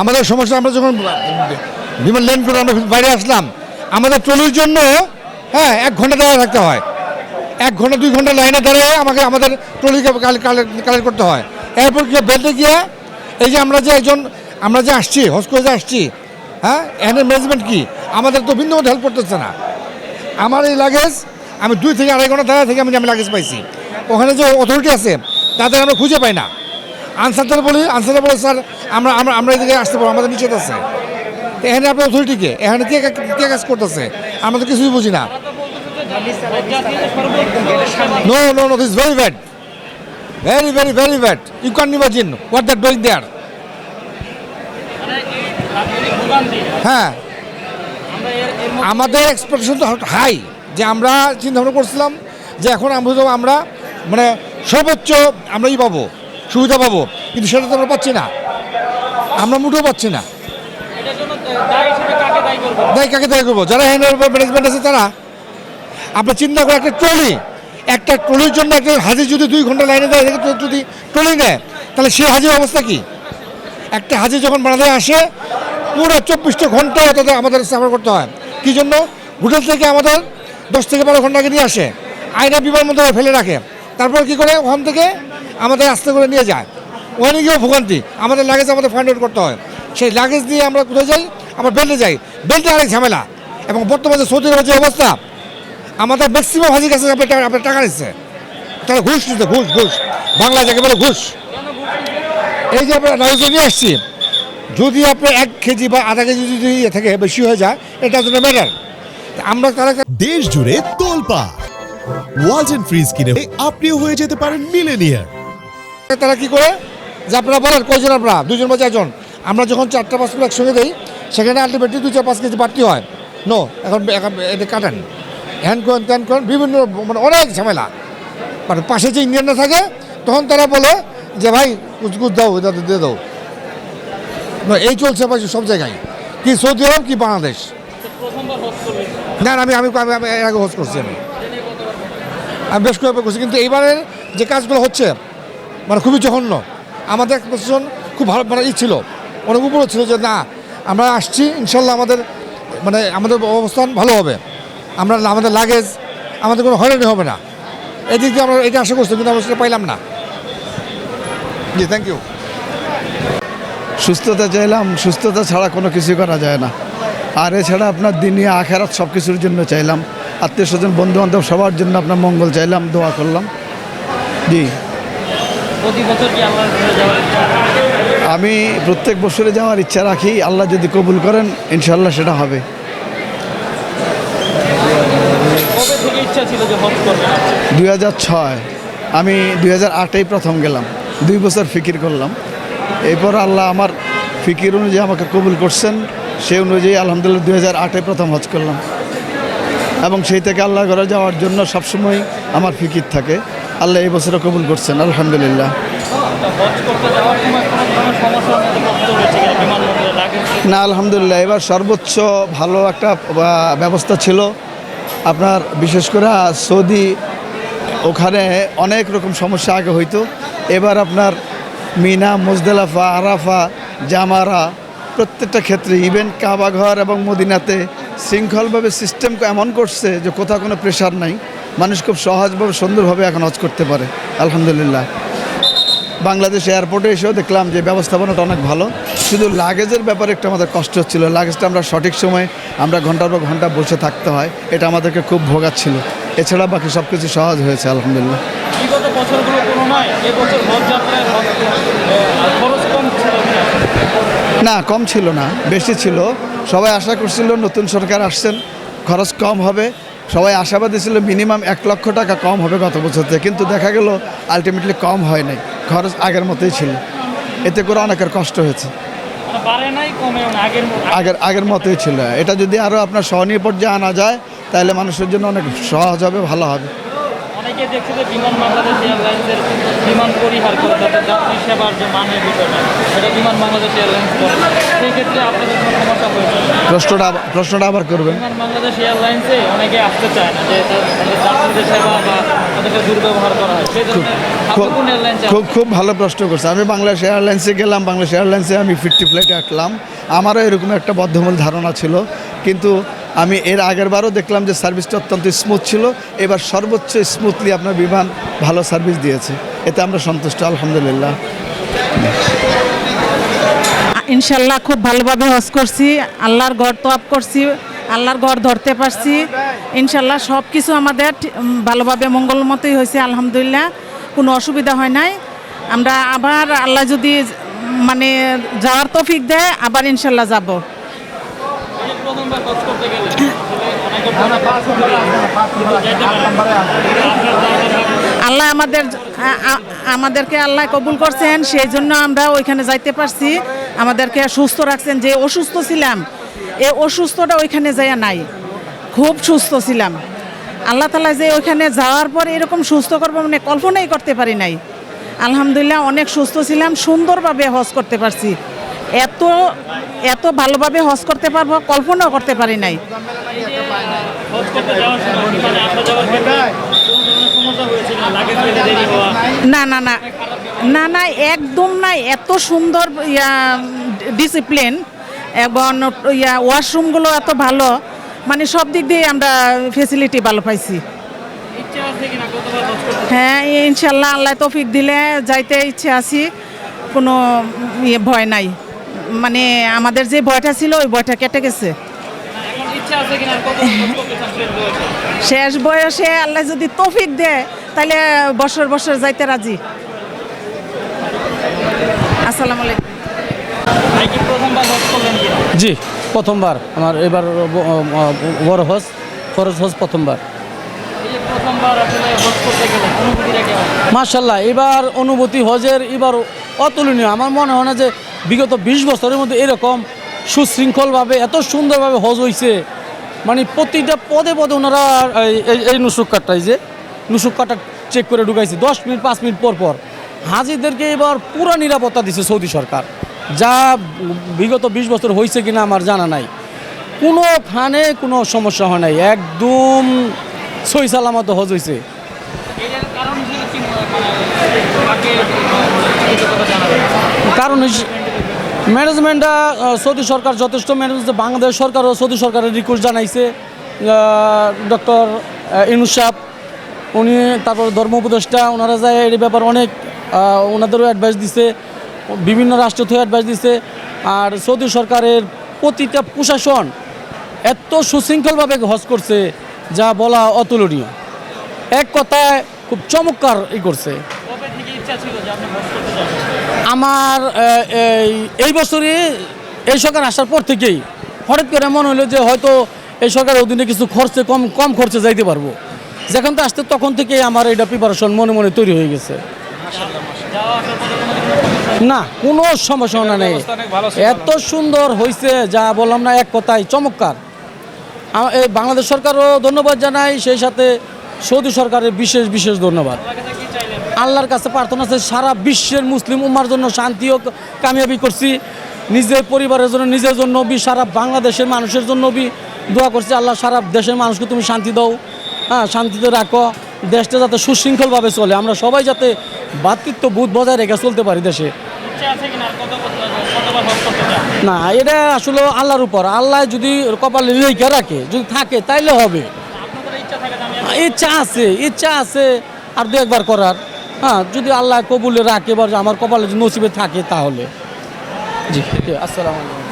আমাদের সমস্যা, আমরা যখন বিমান ল্যান্ড করে আমরা বাইরে আসলাম, আমাদের ট্রলির জন্য 1 ঘন্টা দাঁড়িয়ে থাকতে হয়। 1 ঘন্টা 2 ঘন্টা লাইনে দাঁড়িয়ে আমাদের ট্রলিকে কালেক্ট করতে হয়। এরপর গিয়ে বেল্টে গিয়ে এই যে আমরা যে আসছি, হজ করে যে আসছি, এখানে ম্যানেজমেন্ট কি আমাদের তো বিন্দু হেল্প করতেছে না। আমার এই লাগেজ আমি 2 থেকে 2.5 ঘন্টা দাঁড়িয়ে থেকে আমি লাগেজ পাইছি। ওখানে যে অথরিটি আছে তাদের আমরা খুঁজে পাই না। আনসারটা বলে স্যার আমরা এদিকে আসতে পারবো, আমাদের নিচে আছে। এখানে আপনার অথরিটিকে এখানে কে কাজ করতেছে আমরা তো কিছুই বুঝি না। No, this is very bad. Very bad. You can't imagine what they're doing there. হ্যাঁ, আমাদের এক্সপেকটেশন তো হাই, যে আমরা চিন্তা ভাবনা করছিলাম যে এখন আমরা মানে সর্বোচ্চ আমরা পাবো, সুবিধা পাবো, কিন্তু সেটা তো আমরা পাচ্ছি না, আমরা মুঠেও পাচ্ছি না। কাকে দায়ী করবো? যারা হ্যান্ড ম্যানেজমেন্ট আছে তারা। আপনার চিন্তা করে একটা ট্রলির জন্য একটা হাজি যদি 2 ঘন্টা লাইনে দেয়, যদি ট্রলি নেয় তাহলে সে হাজির অবস্থা কি? একটা হাজি যখন বাংলাদেশে আসে পুরো 24টা ঘন্টা আমাদের সাফার করতে হয়। কি জন্য? হোটেল থেকে আমাদের 10 থেকে 12 ঘন্টা আগে নিয়ে আসে, আয়না বিমানবন্দরে ফেলে রাখে, তারপর কি করে ওখান থেকে আমাদের আস্তে করে নিয়ে যায়। ওখানে গিয়েও ভোগান্তি, আমাদের লাগেজ আমাদের ফাইন্ড আউট করতে হয়। সেই লাগেজ দিয়ে আমরা কোথায় যাই? আবার বেল্টে যাই, বেল্টে আরেক ঝামেলা। এবং বর্তমানে সৌদি আরবের যে অবস্থা, আমাদের ম্যাক্সিমাম হাজির কাছে আপনার টাকা নিচ্ছে, তারা ঘুষ নিচ্ছে, ঘুষ বাংলায় যাকে বলে ঘুষ। এই যে আমরা লাগেজ নিয়ে আসছি, যদি আপনার 1 কেজি বা আধা কেজি যদি থেকে বেশি হয়ে যায়, এটা জন্য ম্যাটার। আমরা তারা দেশ জুড়ে তোলপা ওয়ালটন ফ্রিজ কিনে আপনিও হয়ে যেতে পারেন মিলেনিয়ার। তারা কি করে যে আপনারা বলেন কয়জন? আপনারা 2 জন বা 4 জন। আমরা যখন 4টা 5 কিলো একসঙ্গে দিই, সেখানে আলটিমেটলি 2-4-5 কেজি বাড়তি হয়। এখন এটা কাটেন, হ্যান্ড করেন ত্যান করেন, বিভিন্ন মানে অনেক ঝামেলা। মানে পাশে যে ইন্ডিয়ানরা থাকে তখন তারা বলে যে ভাই কুচকুচ দাও, এটা দিয়ে দাও। এই চলছে সব জায়গায়, কি সৌদি আরব কি বাংলাদেশ। না, আমি এর আগে হোজ করছি, আমি বেশ কয়েকবার করছি, কিন্তু এইবারের যে কাজগুলো হচ্ছে মানে খুবই জঘন্য। আমাদের এক্সপেকটেশন খুব ভালো, মানে ছিল, অনেক উপরে ছিল যে না আমরা আসছি ইনশাল্লাহ আমাদের অবস্থান ভালো হবে, আমাদের লাগেজ আমাদের কোনো হয়রানি হবে না, এদিক দিয়ে আমরা এটা আশা করছি, কিন্তু আমরা সেটা পাইলাম না। জি, থ্যাংক ইউ। সুস্থতা চাইলাম, সুস্থতা ছাড়া কোনো কিছু করা যায় না। আর এছাড়া আপনার দুনিয়া আখেরাত সব কিছুর জন্য চাইলাম, আত্মীয় স্বজন বন্ধুবান্ধব সবার জন্য আপনার মঙ্গল চাইলাম, দোয়া করলাম। জি, আমি প্রত্যেক বছরে যাওয়ার ইচ্ছা রাখি, আল্লাহ যদি কবুল করেন ইনশাল্লাহ সেটা হবে। 2006, আমি 2008-এই প্রথম গেলাম, 2 বছর ফিকির করলাম। এরপর আল্লাহ আমার ফিকির অনুযায়ী আমাকে কবুল করছেন, সেই অনুযায়ী আলহামদুলিল্লাহ 2008-এ প্রথম হজ করলাম। এবং সেই থেকে আল্লাহ ঘরে যাওয়ার জন্য সবসময় আমার ফিকির থাকে। আল্লাহ এই বছরও কবুল করছেন আলহামদুলিল্লাহ। না, আলহামদুলিল্লাহ এবার সর্বোচ্চ ভালো একটা ব্যবস্থা ছিল। আপনার বিশেষ করে সৌদি, ওখানে অনেক রকম সমস্যা আগে হইতো, এবার আপনার মিনা, মুজদালিফা, আরাফা, জামারা প্রত্যেকটা ক্ষেত্রে, ইভেন কাবাঘর এবং মদিনাতে শৃঙ্খলভাবে সিস্টেম এমন করছে যে কোথাও কোনো প্রেশার নাই, মানুষ খুব সহজভাবে সুন্দরভাবে এখন হজ করতে পারে আলহামদুলিল্লাহ। বাংলাদেশ এয়ারপোর্টে এসেও দেখলাম যে ব্যবস্থাপনাটা অনেক ভালো। শুধু লাগেজের ব্যাপারে একটু আমাদের কষ্ট হচ্ছিল, লাগেজটা আমরা সঠিক সময় আমরা ঘন্টার পর ঘন্টা বসে থাকতে হয়, এটা আমাদেরকে খুব ভোগাচ্ছিল। এছাড়া বাকি সব কিছু সহজ হয়েছে আলহামদুলিল্লাহ। বিগত বছরগুলো তুলনায় এবছর হজযাত্রায় খরচ কম ছিল না? কম ছিল না, বেশি ছিল। সবাই আশা করছিল নতুন সরকার আসছেন, খরচ কম হবে, সবাই আশাবাদী ছিল মিনিমাম 1 লক্ষ টাকা কম হবে গত বছর থেকে, কিন্তু দেখা গেল আলটিমেটলি কম হয় নাই, খরচ আগের মতোই ছিল। এতে করে অনেকের কষ্ট হয়েছে, আগের মতোই ছিল। এটা যদি আরও আপনার সহনীয় পর্যায়ে আনা যায় তাহলে মানুষের জন্য অনেক সহজ হবে, ভালো হবে। অনেক অনেকে দেখছে যে বিমান বাংলাদেশ এয়ারলাইন্সের বিমান পরিহার করে যাতে যাত্রী সেবার যে মানের বিষয়টা সেটা বিমান বাংলাদেশ এয়ারলাইন্স করে না। সেই ক্ষেত্রে আপনাদের কোনো সমস্যা হয়েছে? প্রশ্নটা আবার করবেন। বিমান বাংলাদেশ এয়ারলাইন্সে অনেকে আসতে চায় না যে তাদের যাত্রীদের সেবা বা তাদেরকে দুর্ব্যবহার করা হয়, সেই জন্য আপনি কোন এয়ারলাইন্সে? খুব ভালো প্রশ্ন করছে। আমি বাংলাদেশ এয়ারলাইন্সে গেলাম, বাংলাদেশ এয়ারলাইন্সে আমি 50 ফ্লাইটে আসলাম। আমারও এরকম একটা বদ্ধমূল ধারণা ছিল, কিন্তু আমি এর আগের বারও দেখলাম যে সার্ভিসটা অত্যন্ত স্মুথ ছিল। এবার সর্বোচ্চ স্মুথলি আপনার বিমান ভালো সার্ভিস দিয়েছে, এতে আমরা সন্তুষ্ট আলহামদুলিল্লাহ। ইনশাল্লাহ খুব ভালোভাবে হজ করছি, আল্লাহর ঘর তোয়াব করছি, আল্লাহর ঘর ধরতে পারছি। ইনশাল্লাহ সব কিছু আমাদের ভালোভাবে মঙ্গলমতই হয়েছে আলহামদুলিল্লাহ, কোনো অসুবিধা হয় নাই। আমরা আবার আল্লাহ যদি মানে যাওয়ার তৌফিক দেয় আবার ইনশাল্লাহ যাব। প্রথমবার হজ করতে গেলে আল্লাহ আমাদেরকে আল্লাহ কবুল করছেন, সেই জন্য আমরা ওইখানে যাইতে পারছি। আমাদেরকে সুস্থ রাখছেন। যে অসুস্থ ছিলাম, এই অসুস্থটা ওইখানে যাইয়া নাই, খুব সুস্থ ছিলাম। আল্লাহ তাআলা যে ওইখানে যাওয়ার পর এরকম সুস্থ করবো মানে কল্পনাই করতে পারি নাই। আলহামদুলিল্লাহ অনেক সুস্থ ছিলাম, সুন্দরভাবে হজ করতে পারছি। এত ভালোভাবে হজ করতে পারবো কল্পনাও করতে পারি নাই। হজ করতে যাওয়ার সময় বিমানে আসা যাওয়ার ক্ষেত্রে কোনো ধরনের সমস্যা হয়েছিল না? লাগেজ পেতে দেরি হওয়া? না একদম নাই। এত সুন্দর ডিসিপ্লিন এবং ওয়াশরুমগুলো এত ভালো, মানে সব দিক দিয়ে আমরা ফেসিলিটি ভালো পাইছি। ইচ্ছা আছে কিনা কতবার হজ করতে? হ্যাঁ ইনশাল্লাহ আল্লাহ তৌফিক দিলে যাইতে ইচ্ছে আছি, কোনো ভয় নাই। মানে আমাদের যে ভয়টা ছিল ওই ভয়টা কেটে গেছে। এখন ইচ্ছা আছে কিনা কতবার হজ করতে চান শেষ বয়সে? শেষ বয়সে আল্লাহ যদি তৌফিক দেয় তাহলে বছর বছর যাইতে রাজি। আসসালামু আলাইকুম। ভাই কি প্রথমবার হজ করলেন কিনা? জি প্রথমবার আমার এবার বড় হজ, ফরজ হজ প্রথমবার। এই যে প্রথমবার আসলে হজ করতে গেলে অনুভূতিটা কেমন? মাশাল্লাহ এবার অনুভূতি হজের এবার অতুলনীয়। আমার মনে হয় না যে বিগত 20 বছরের মধ্যে এরকম সুশৃঙ্খলভাবে এত সুন্দরভাবে হজ হয়েছে। মানে প্রতিটা পদে পদে ওনারা এই নুসুক কাটটাই যে নুসুক কাটা চেক করে ঢুকাইছে 10 মিনিট 5 মিনিট পর পর। হাজিদেরকে এবার পুরা নিরাপত্তা দিছে সৌদি সরকার, যা বিগত 20 বছর হয়েছে কিনা আমার জানা নাই। কোনোখানে কোনো সমস্যা হয় নাই, একদম সহি সালামত হজ হয়েছে। এটার কারণ হিসেবে কি কাকে এই কথা জানাবেন? কারণ ম্যানেজমেন্টটা সৌদি সরকার যথেষ্ট ম্যানেজ, বাংলাদেশ সরকারও সৌদি সরকারের রিকোয়েস্ট জানাইছে। ডক্টর ইউনূস সাহেব উনি, তারপর ধর্ম উপদেষ্টা, ওনারা যায় এই ব্যাপারে অনেক ওনাদেরও অ্যাডভাইস দিছে, বিভিন্ন রাষ্ট্র থেকে অ্যাডভাইস দিছে। আর সৌদি সরকারের প্রতিটা প্রশাসন এত সুশৃঙ্খলভাবে হজ করছে যা বলা অতুলনীয়। এক কথায় খুব চমৎকার করছে। কবে থেকে ইচ্ছা ছিল যে আপনি হজ করতে যাবেন? আমার এই বছরই এই সরকার আসার পর থেকেই হঠাৎ করে মনে হলো যে হয়তো এই সরকারের অধীনে কিছু খরচে কম খরচে যাইতে পারবো। যখন তো আসতে তখন থেকেই আমার এটা প্রিপারেশন মনে মনে তৈরি হয়ে গেছে। না কোনো সমস্যা নেই, এত সুন্দর হয়েছে যা বললাম না, এক কথায় চমৎকার। এই বাংলাদেশ সরকারও ধন্যবাদ জানাই, সেই সাথে সৌদি সরকারের বিশেষ ধন্যবাদ। আল্লাহর কাছে প্রার্থনা আছে সারা বিশ্বের মুসলিম উম্মার জন্য শান্তি ও কামিয়াবি করছি, নিজের পরিবারের জন্য, নিজের জন্য সারা বাংলাদেশের মানুষের জন্য দোয়া করছি। আল্লাহ সারা দেশের মানুষকে তুমি শান্তি দাও, হ্যাঁ শান্তিতে রাখো, দেশটা যাতে সুশৃঙ্খলভাবে চলে, আমরা সবাই যাতে ভ্রাতৃত্ব বোধ বজায় রেখে চলতে পারি দেশে। না এটা আসলে আল্লাহর উপর, আল্লাহ যদি কপালে রেখে রাখে, যদি থাকে তাইলে হবে। ইচ্ছা আছে আর 2-1বার করার। হ্যাঁ যদি আল্লাহ কবুলে রাখে বা আমার কপালে নসিবে থাকে তাহলে। জি আসসালামু আলাইকুম।